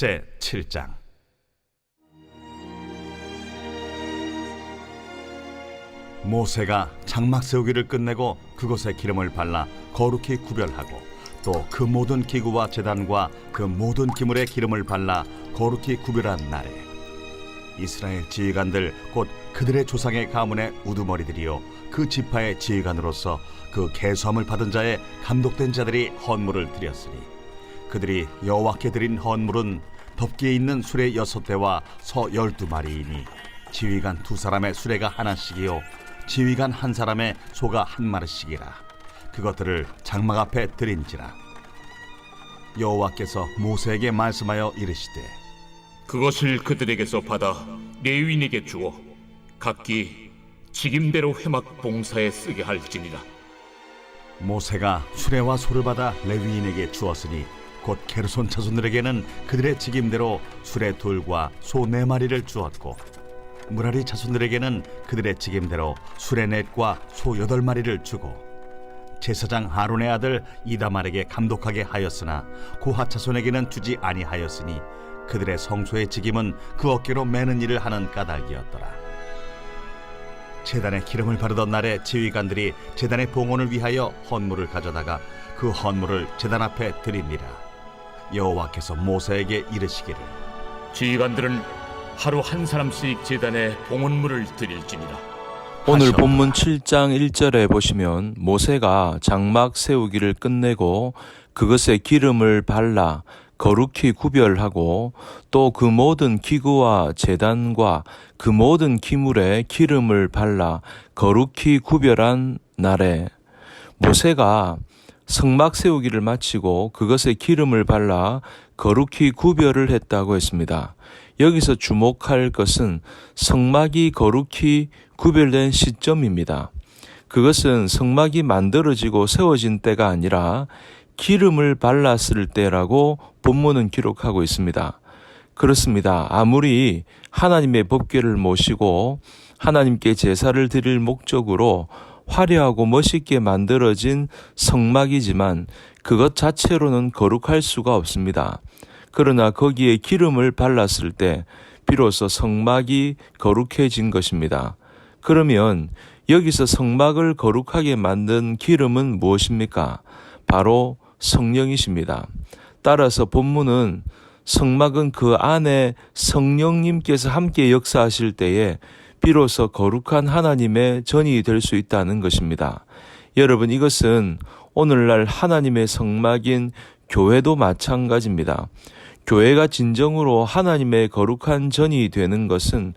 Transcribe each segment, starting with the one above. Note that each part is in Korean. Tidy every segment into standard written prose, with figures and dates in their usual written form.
제7장. 모세가 장막 세우기를 끝내고 그곳에 기름을 발라 거룩히 구별하고 또 그 모든 기구와 제단과 그 모든 기물에 기름을 발라 거룩히 구별한 날에 이스라엘 지휘관들 곧 그들의 조상의 가문의 우두머리들이요 그 지파의 지휘관으로서 그 계수함을 받은 자의 감독된 자들이 헌물을 드렸으니 그들이 여호와께 드린 헌물은 덮기에 있는 수레 6대와 서 12마리이니 지휘관 2사람의 수레가 하나씩이요 지휘관 1사람의 소가 1마리씩이라. 그것들을 장막 앞에 드린지라. 여호와께서 모세에게 말씀하여 이르시되 그것을 그들에게서 받아 레위인에게 주어 각기 직임대로 회막 봉사에 쓰게 할지니라. 모세가 수레와 소를 받아 레위인에게 주었으니 곧 게르손 자손들에게는 그들의 직임대로 수레 2과 소 4마리를 주었고 무라리 자손들에게는 그들의 직임대로 수레 4과 소 8마리를 주고 제사장 아론의 아들 이다말에게 감독하게 하였으나 고핫 자손에게는 주지 아니하였으니 그들의 성소의 직임은 그 어깨로 매는 일을 하는 까닭이었더라. 제단에 기름을 바르던 날에 지휘관들이 제단의 봉헌을 위하여 헌물을 가져다가 그 헌물을 제단 앞에 드리니라. 여호와께서 모세에게 이르시기를 지휘관들은 하루 1사람씩 제단에 봉헌물을 드릴지니라. 오늘 본문 7장 1절에 보시면 모세가 장막 세우기를 끝내고 그것에 기름을 발라 거룩히 구별하고 또 그 모든 기구와 제단과 그 모든 기물에 기름을 발라 거룩히 구별한 날에 모세가 성막 세우기를 마치고 그것에 기름을 발라 거룩히 구별을 했다고 했습니다. 여기서 주목할 것은 성막이 거룩히 구별된 시점입니다. 그것은 성막이 만들어지고 세워진 때가 아니라 기름을 발랐을 때라고 본문은 기록하고 있습니다. 그렇습니다. 아무리 하나님의 법궤를 모시고 하나님께 제사를 드릴 목적으로 화려하고 멋있게 만들어진 성막이지만 그것 자체로는 거룩할 수가 없습니다. 그러나 거기에 기름을 발랐을 때 비로소 성막이 거룩해진 것입니다. 그러면 여기서 성막을 거룩하게 만든 기름은 무엇입니까? 바로 성령이십니다. 따라서 본문은 성막은 그 안에 성령님께서 함께 역사하실 때에 비로소 거룩한 하나님의 전이 될 수 있다는 것입니다. 여러분, 이것은 오늘날 하나님의 성막인 교회도 마찬가지입니다. 교회가 진정으로 하나님의 거룩한 전이 되는 것은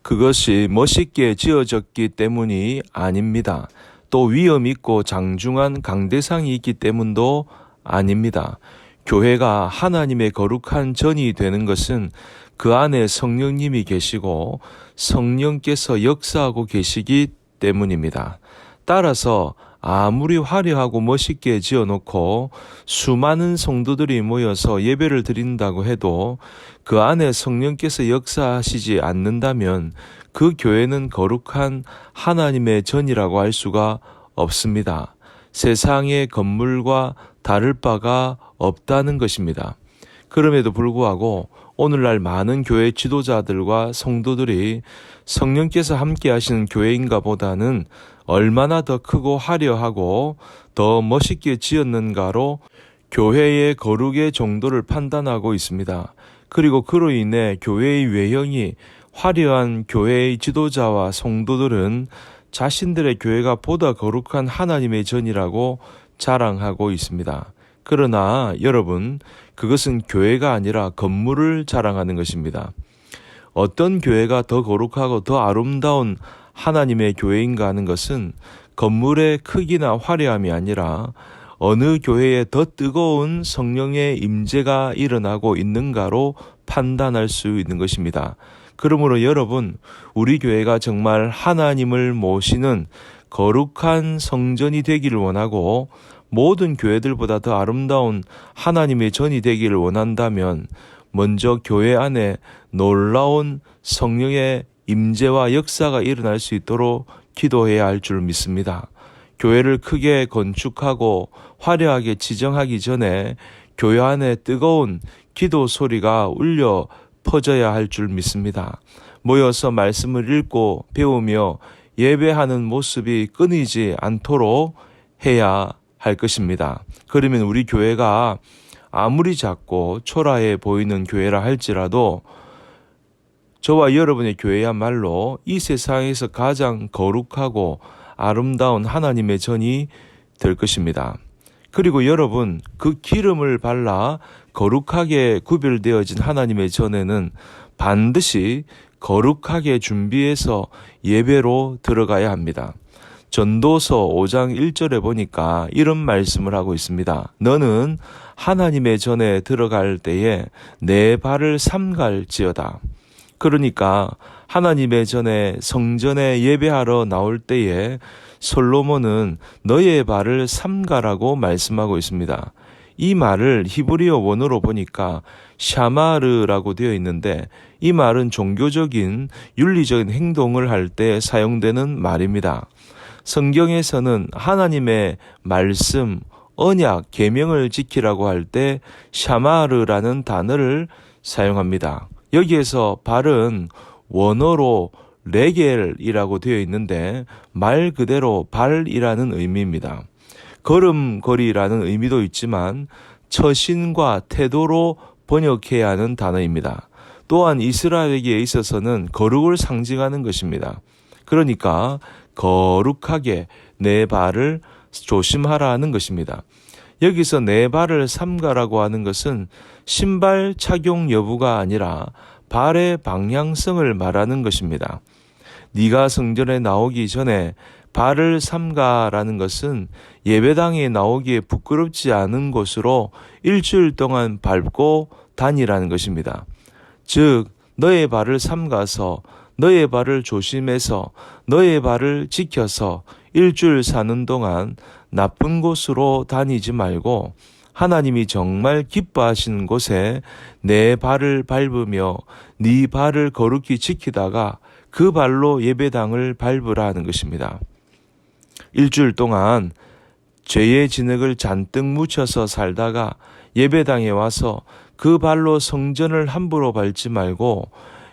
그것이 멋있게 지어졌기 때문이 아닙니다. 또 위엄 있고 장중한 강대상이 있기 때문도 아닙니다. 교회가 하나님의 거룩한 전이 되는 것은 그 안에 성령님이 계시고 성령께서 역사하고 계시기 때문입니다. 따라서 아무리 화려하고 멋있게 지어놓고 수많은 성도들이 모여서 예배를 드린다고 해도 그 안에 성령께서 역사하시지 않는다면 그 교회는 거룩한 하나님의 전이라고 할 수가 없습니다. 세상의 건물과 다를 바가 없다는 것입니다. 그럼에도 불구하고 오늘날 많은 교회 지도자들과 성도들이 성령께서 함께 하시는 교회인가 보다는 얼마나 더 크고 화려하고 더 멋있게 지었는가로 교회의 거룩의 정도를 판단하고 있습니다. 그리고 그로 인해 교회의 외형이 화려한 교회의 지도자와 성도들은 자신들의 교회가 보다 거룩한 하나님의 전이라고 자랑하고 있습니다. 그러나 여러분, 그것은 교회가 아니라 건물을 자랑하는 것입니다. 어떤 교회가 더 거룩하고 더 아름다운 하나님의 교회인가 하는 것은 건물의 크기나 화려함이 아니라 어느 교회에 더 뜨거운 성령의 임재가 일어나고 있는가로 판단할 수 있는 것입니다. 그러므로 여러분, 우리 교회가 정말 하나님을 모시는 거룩한 성전이 되기를 원하고 모든 교회들보다 더 아름다운 하나님의 전이 되기를 원한다면 먼저 교회 안에 놀라운 성령의 임재와 역사가 일어날 수 있도록 기도해야 할 줄 믿습니다. 교회를 크게 건축하고 화려하게 지정하기 전에 교회 안에 뜨거운 기도 소리가 울려 퍼져야 할 줄 믿습니다. 모여서 말씀을 읽고 배우며 예배하는 모습이 끊이지 않도록 해야 할 것입니다. 그러면 우리 교회가 아무리 작고 초라해 보이는 교회라 할지라도 저와 여러분의 교회야말로 이 세상에서 가장 거룩하고 아름다운 하나님의 전이 될 것입니다. 그리고 여러분, 그 기름을 발라 거룩하게 구별되어진 하나님의 전에는 반드시 거룩하게 준비해서 예배로 들어가야 합니다. 전도서 5장 1절에 보니까 이런 말씀을 하고 있습니다. 너는 하나님의 전에 들어갈 때에 내 발을 삼갈지어다. 그러니까 하나님의 전에 성전에 예배하러 나올 때에 솔로몬은 너의 발을 삼가라고 말씀하고 있습니다. 이 말을 히브리어 원어로 보니까 샤마르라고 되어 있는데 이 말은 종교적인 윤리적인 행동을 할 때 사용되는 말입니다. 성경에서는 하나님의 말씀, 언약, 계명을 지키라고 할 때 샤마르라는 단어를 사용합니다. 여기에서 발은 원어로 레겔이라고 되어 있는데 말 그대로 발이라는 의미입니다. 걸음걸이라는 의미도 있지만 처신과 태도로 번역해야 하는 단어입니다. 또한 이스라엘에게 있어서는 거룩을 상징하는 것입니다. 그러니까 거룩하게 내 발을 조심하라는 것입니다. 여기서 내 발을 삼가라고 하는 것은 신발 착용 여부가 아니라 발의 방향성을 말하는 것입니다. 네가 성전에 나오기 전에 발을 삼가라는 것은 예배당에 나오기에 부끄럽지 않은 곳으로 일주일 동안 밟고 다니라는 것입니다. 즉 너의 발을 삼가서 너의 발을 조심해서 너의 발을 지켜서 일주일 사는 동안 나쁜 곳으로 다니지 말고 하나님이 정말 기뻐하시는 곳에 내 발을 밟으며 네 발을 거룩히 지키다가 그 발로 예배당을 밟으라 하는 것입니다. 일주일 동안 죄의 진흙을 잔뜩 묻혀서 살다가 예배당에 와서 그 발로 성전을 함부로 밟지 말고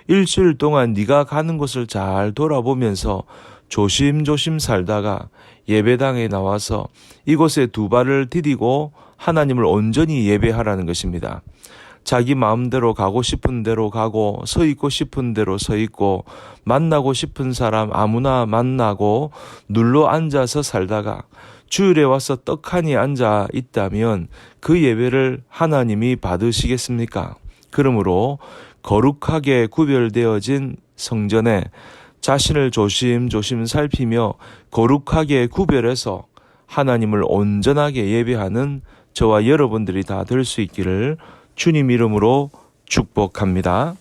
일주일 동안 네가 가는 곳을 잘 돌아보면서 조심조심 살다가 예배당에 나와서 이곳에 두 발을 디디고 하나님을 온전히 예배하라는 것입니다. 자기 마음대로 가고 싶은 대로 가고 서 있고 싶은 대로 서 있고 만나고 싶은 사람 아무나 만나고 눌러 앉아서 살다가 주일에 와서 떡하니 앉아 있다면 그 예배를 하나님이 받으시겠습니까? 그러므로 거룩하게 구별되어진 성전에 자신을 조심조심 살피며 거룩하게 구별해서 하나님을 온전하게 예배하는 저와 여러분들이 다 될 수 있기를 주님 이름으로 축복합니다.